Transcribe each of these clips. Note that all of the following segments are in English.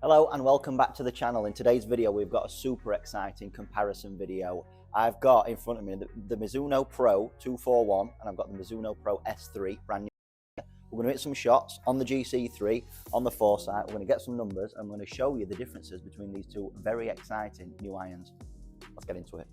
Hello and welcome back to the channel. In today's video we've got a super exciting comparison video. I've got in front of me the Mizuno Pro 241 and I've got the Mizuno Pro S3 brand new. We're going to hit some shots on the GC3, on the foresight. We're going to get some numbers and I'm going to show you the differences between these two very exciting new irons. Let's get into it.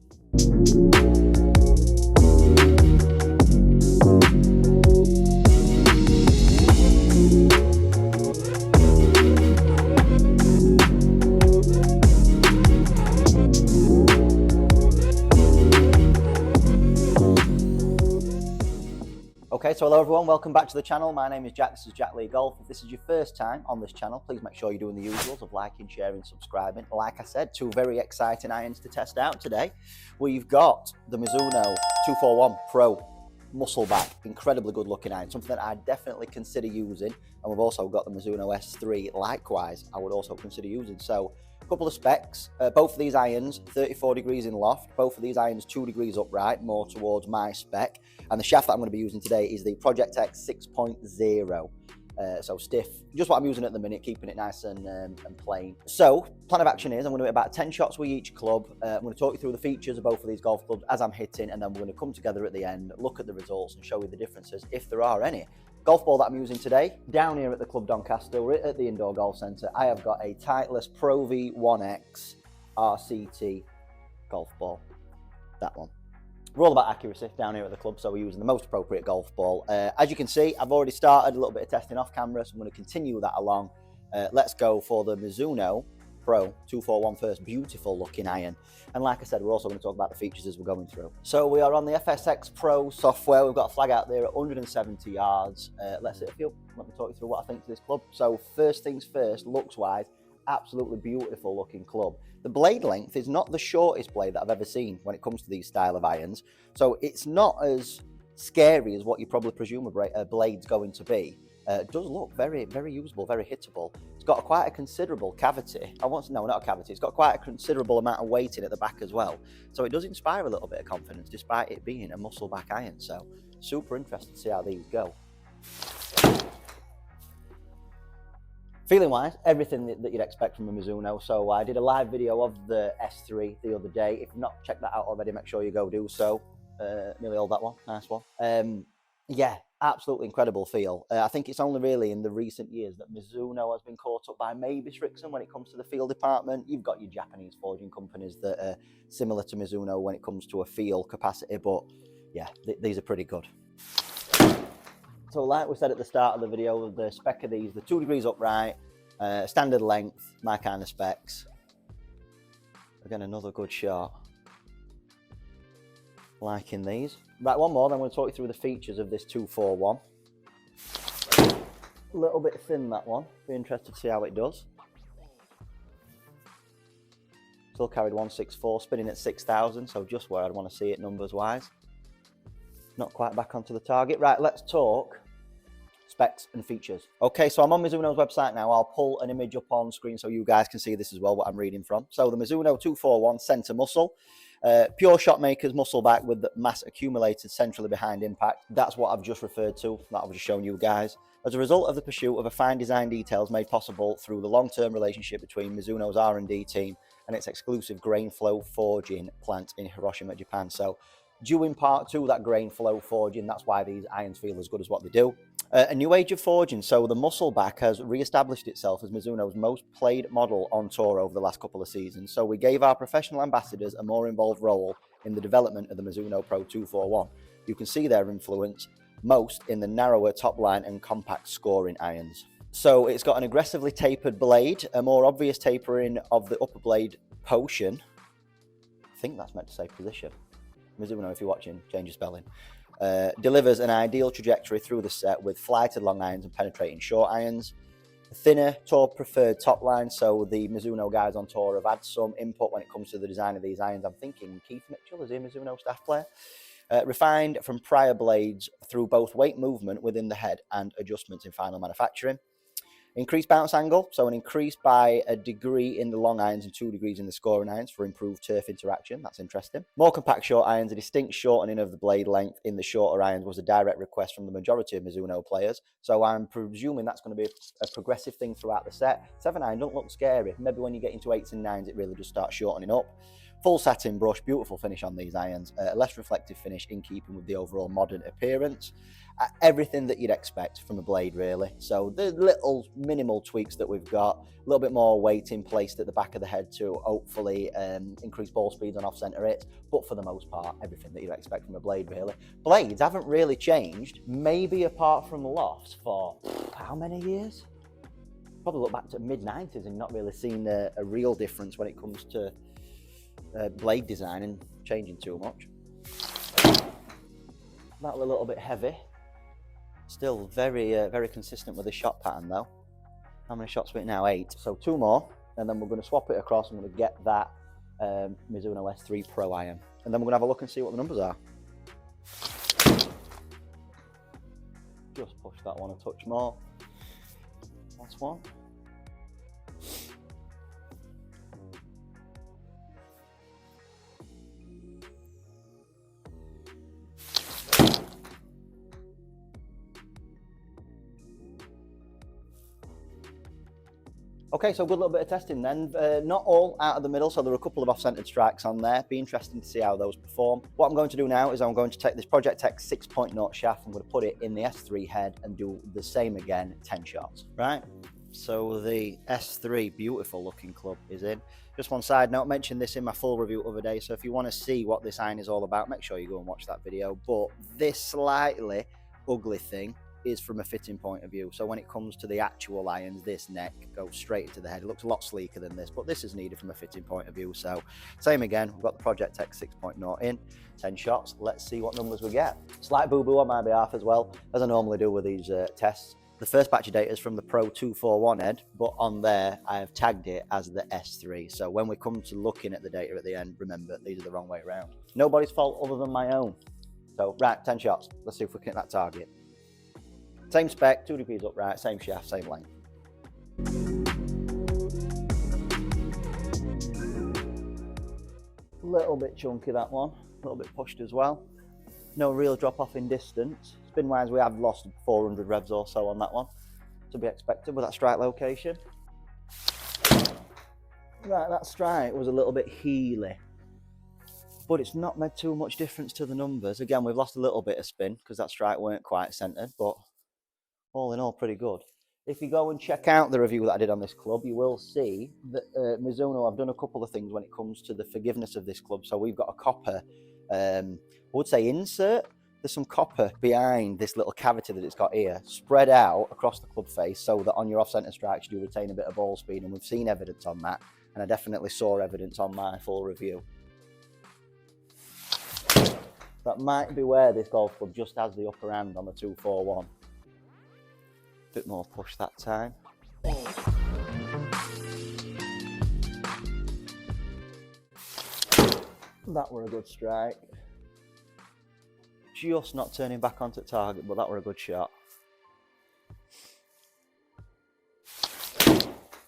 Okay, so hello everyone, welcome back to the channel. My name is Jack, this is Jack Lee Golf. If this is your first time on this channel, please make sure you're doing the usuals of liking, sharing, subscribing. Like I said, two very exciting irons to test out today. We've got the Mizuno 241 Pro Muscleback, incredibly good looking iron, something that I definitely consider using. And we've also got the Mizuno S3, likewise, I would also consider using. So, a couple of specs, both of these irons 34 degrees in loft, both of these irons 2 degrees upright, more towards my spec, and the shaft that I'm going to be using today is the Project X 6.0, so stiff, just what I'm using at the minute, keeping it nice and plain. So plan of action is I'm going to hit about 10 shots with each club. I'm going to talk you through the features of both of these golf clubs as I'm hitting, and then we're going to come together at the end, look at the results and show you the differences if there are any. Golf ball that I'm using today, down here at the Club Doncaster, we're at the Indoor Golf Centre. I have got a Titleist Pro V1X RCT golf ball, that one. We're all about accuracy down here at the club, so we're using the most appropriate golf ball. As you can see, I've already started a little bit of testing off camera, so I'm going to continue that along. Let's go for the Mizuno Pro 241 first. Beautiful looking iron. And like I said, we're also going to talk about the features as we're going through. So we are on the FSX Pro software. We've got a flag out there at 170 yards. Let's hit a feel. Let me talk you through what I think to this club. So first things first, looks-wise, absolutely beautiful looking club. The blade length is not the shortest blade that I've ever seen when it comes to these style of irons. So it's not as scary as what you probably presume a blade's going to be. It does look very, very usable, very hittable. It's got quite a considerable cavity. No, not a cavity. It's got quite a considerable amount of weighting at the back as well. So it does inspire a little bit of confidence despite it being a muscleback iron. So super interested to see how these go. Feeling wise, everything that you'd expect from a Mizuno. So I did a live video of the S3 the other day. If you've not checked that out already, make sure you go do so. Nearly all that one, nice one. Yeah, absolutely incredible feel. I think it's only really in the recent years that Mizuno has been caught up by maybe Srixon when it comes to the feel department. You've got your Japanese forging companies that are similar to Mizuno when it comes to a feel capacity, but yeah, these are pretty good. So like we said at the start of the video, the spec of these, the 2 degrees upright, standard length, my kind of specs. Again, another good shot. Liking these. Right, one more, then I'm going to talk you through the features of this 241. A little bit thin, that one. Be interested to see how it does. Still carried 164, spinning at 6,000, so just where I'd want to see it numbers-wise. Not quite back onto the target. Right, let's talk specs and features. Okay, so I'm on Mizuno's website now. I'll pull an image up on screen so you guys can see this as well, what I'm reading from. So the Mizuno 241 center muscle, pure shot maker's muscle back with the mass accumulated centrally behind impact. That's what I've just referred to, that I've just shown you guys. As a result of the pursuit of a fine design details made possible through the long-term relationship between Mizuno's R&D team and its exclusive grain flow forging plant in Hiroshima, Japan. So due in part to that grain flow forging, that's why these irons feel as good as what they do. A new age of forging, so the muscleback has re-established itself as Mizuno's most played model on tour over the last couple of seasons, so we gave our professional ambassadors a more involved role in the development of the Mizuno Pro 241. You can see their influence most in the narrower top line and compact scoring irons. So it's got an aggressively tapered blade, a more obvious tapering of the upper blade portion. I think that's meant to say position. Mizuno, if you're watching, change your spelling. Delivers an ideal trajectory through the set with flighted long irons and penetrating short irons. A thinner, tour preferred top line, so the Mizuno guys on tour have had some input when it comes to the design of these irons. I'm thinking Keith Mitchell, is he a Mizuno staff player? Refined from prior blades through both weight movement within the head and adjustments in final manufacturing. Increased bounce angle, so an increase by a degree in the long irons and 2 degrees in the scoring irons for improved turf interaction. That's interesting. More compact short irons, a distinct shortening of the blade length in the shorter irons was a direct request from the majority of Mizuno players. So I'm presuming that's going to be a progressive thing throughout the set. 7-iron don't look scary. Maybe when you get into 8s and 9s, it really just starts shortening up. Full satin brush, beautiful finish on these irons, less reflective finish in keeping with the overall modern appearance. Everything that you'd expect from a blade, really. So the little minimal tweaks that we've got, a little bit more weighting placed at the back of the head to hopefully increase ball speeds on off-centre hits, but for the most part, everything that you'd expect from a blade, really. Blades haven't really changed, maybe apart from lofts for how many years? Probably look back to mid-90s and not really seen a real difference when it comes to blade design and changing too much. That was a little bit heavy. Still very consistent with the shot pattern though. How many shots with it now? 8. So 2 more, and then we're going to swap it across and we're going to get that Mizuno S3 Pro iron. And then we're going to have a look and see what the numbers are. Just push that one a touch more. Last one. Okay, so a good little bit of testing then. Not all out of the middle, so there are a couple of off-centered strikes on there. Be interesting to see how those perform. What I'm going to do now is I'm going to take this Project X 6.0 shaft, I'm going to put it in the S3 head and do the same again, 10 shots. Right, so the S3, beautiful looking club, is in. Just one side note, I mentioned this in my full review the other day, so if you want to see what this iron is all about, make sure you go and watch that video. But this slightly ugly thing is from a fitting point of view. So when it comes to the actual irons, this neck goes straight into the head. It looks a lot sleeker than this, but this is needed from a fitting point of view. So same again, we've got the Project X 6.0 in, 10 shots. Let's see what numbers we get. Slight boo-boo on my behalf as well, as I normally do with these tests. The first batch of data is from the Pro 241 head, but on there I have tagged it as the S3. So when we come to looking at the data at the end, remember, these are the wrong way around. Nobody's fault other than my own. So right, 10 shots. Let's see if we can hit that target. Same spec, 2 degrees upright, same shaft, same length. A little bit chunky that one, a little bit pushed as well. No real drop off in distance. Spin wise, we have lost 400 revs or so on that one, to be expected with that strike location. Right, that strike was a little bit heely, but it's not made too much difference to the numbers. Again, we've lost a little bit of spin because that strike weren't quite centered, but all in all, pretty good. If you go and check out the review that I did on this club, you will see that Mizuno have done a couple of things when it comes to the forgiveness of this club. So we've got a copper, I would say insert. There's some copper behind this little cavity that it's got here, spread out across the club face so that on your off-centre strikes you retain a bit of ball speed, and we've seen evidence on that, and I definitely saw evidence on my full review. That might be where this golf club just has the upper hand on the 241. Bit more push that time. That were a good strike. Just not turning back onto target, but that were a good shot.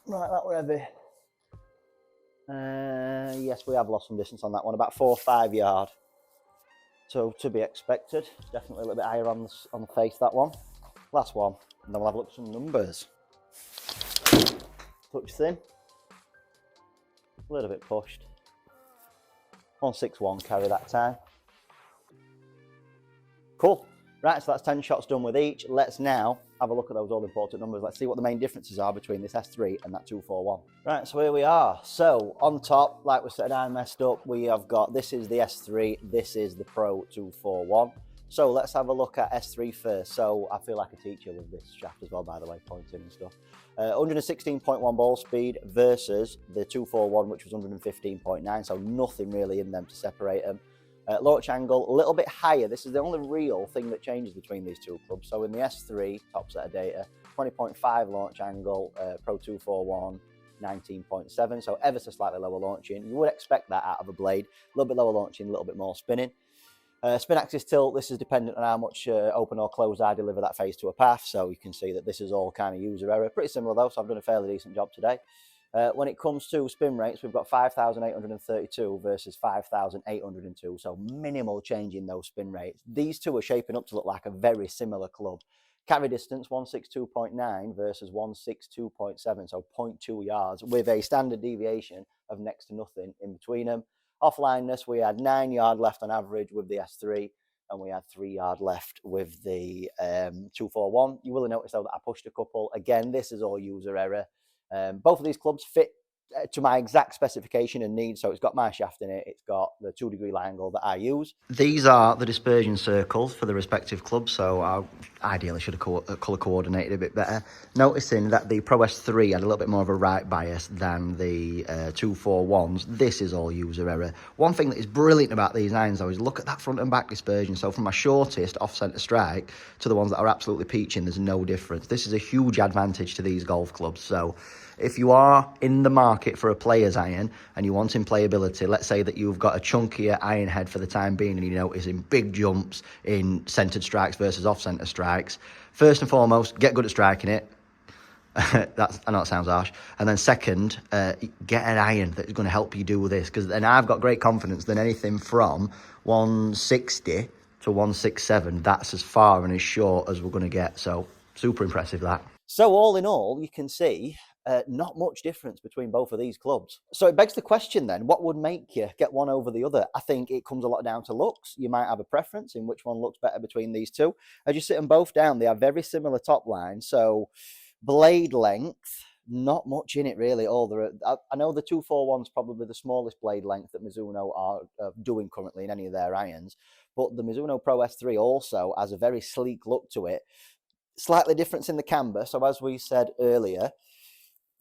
Right, that were heavy. Yes, we have lost some distance on that one, about 4 or 5 yards. So to be expected. Definitely a little bit higher on the face, that one. Last one, and then we'll have a look at some numbers. Touch thin, a little bit pushed. 161 carry that time. Cool. Right, so that's 10 shots done with each. Let's now have a look at those all important numbers. Let's see what the main differences are between this S3 and that 241. Right, so here we are. So on top, like we said, I messed up. We have got, this is the S3, this is the Pro 241. So let's have a look at S3 first. So I feel like a teacher with this shaft as well, by the way, pointing and stuff. 116.1 ball speed versus the 241, which was 115.9. So nothing really in them to separate them. Launch angle, a little bit higher. This is the only real thing that changes between these two clubs. So in the S3, top set of data, 20.5 launch angle, Pro 241, 19.7. So ever so slightly lower launching. You would expect that out of a blade. A little bit lower launching, a little bit more spinning. Spin axis tilt, this is dependent on how much open or closed I deliver that phase to a path. So you can see that this is all kind of user error. Pretty similar though, so I've done a fairly decent job today. When it comes to spin rates, we've got 5,832 versus 5,802. So minimal change in those spin rates. These two are shaping up to look like a very similar club. Carry distance 162.9 versus 162.7, so 0.2 yards with a standard deviation of next to nothing in between them. Offlineness, we had 9 yard left on average with the S3, and we had 3 yard left with the 241. You will have noticed though that I pushed a couple. Again, this is all user error. Both of these clubs fit to my exact specification and needs. So it's got my shaft in it. It's got the 2-degree line angle that I use. These are the dispersion circles for the respective clubs. So I ideally should have colour coordinated a bit better. Noticing that the Pro S3 had a little bit more of a right bias than the 241s. This is all user error. One thing that is brilliant about these irons though is look at that front and back dispersion. So from my shortest off-centre strike to the ones that are absolutely peaching, there's no difference. This is a huge advantage to these golf clubs. So if you are in the market for a player's iron and you want in playability, let's say that you've got a chunkier iron head for the time being and you're noticing big jumps in centred strikes versus off-centre strikes, first and foremost, get good at striking it. I know it sounds harsh. And then second, get an iron that's going to help you do this, because then I've got great confidence that anything from 160 to 167, that's as far and as short as we're going to get. So super impressive that. So all in all, you can see not much difference between both of these clubs. So it begs the question then, what would make you get one over the other? I think it comes a lot down to looks. You might have a preference in which one looks better between these two. As you sit them both down, they have very similar top lines. So blade length, not much in it really. I know the 241 is probably the smallest blade length that Mizuno are doing currently in any of their irons. But the Mizuno Pro S3 also has a very sleek look to it. Slightly difference in the camber. So as we said earlier,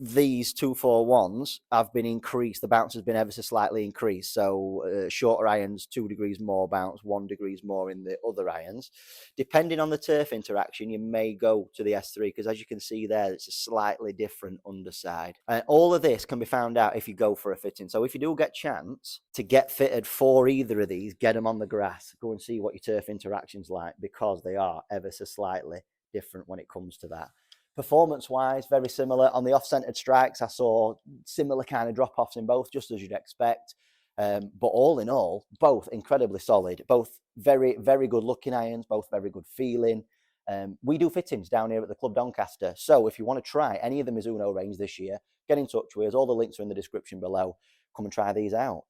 these 241s have been increased. The bounce has been ever so slightly increased. So shorter irons, 2 degrees more bounce, 1 degrees more in the other irons. Depending on the turf interaction, you may go to the S3 because as you can see there, it's a slightly different underside. And all of this can be found out if you go for a fitting. So if you do get chance to get fitted for either of these, get them on the grass. Go and see what your turf interaction's like, because they are ever so slightly different when it comes to that. Performance-wise, very similar. On the off-centered strikes, I saw similar kind of drop-offs in both, just as you'd expect. But all in all, both incredibly solid. Both very, very good-looking irons, both very good feeling. We do fittings down here at the Club Doncaster. So if you want to try any of the Mizuno range this year, get in touch with us. All the links are in the description below. Come and try these out.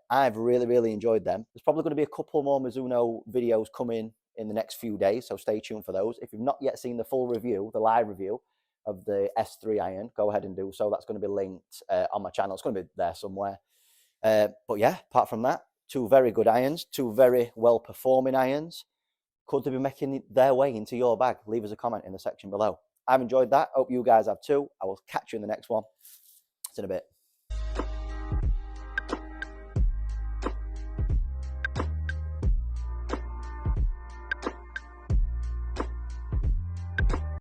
I've really, really enjoyed them. There's probably going to be a couple more Mizuno videos coming in the next few days, so stay tuned for those. If you've not yet seen the full review, the live review of the S3 iron, go ahead and do so. That's going to be linked on my channel. It's going to be there somewhere. But yeah, apart from that, two very good irons, two very well-performing irons. Could they be making their way into your bag? Leave us a comment in the section below. I've enjoyed that. Hope you guys have too. I will catch you in the next one. See you in a bit.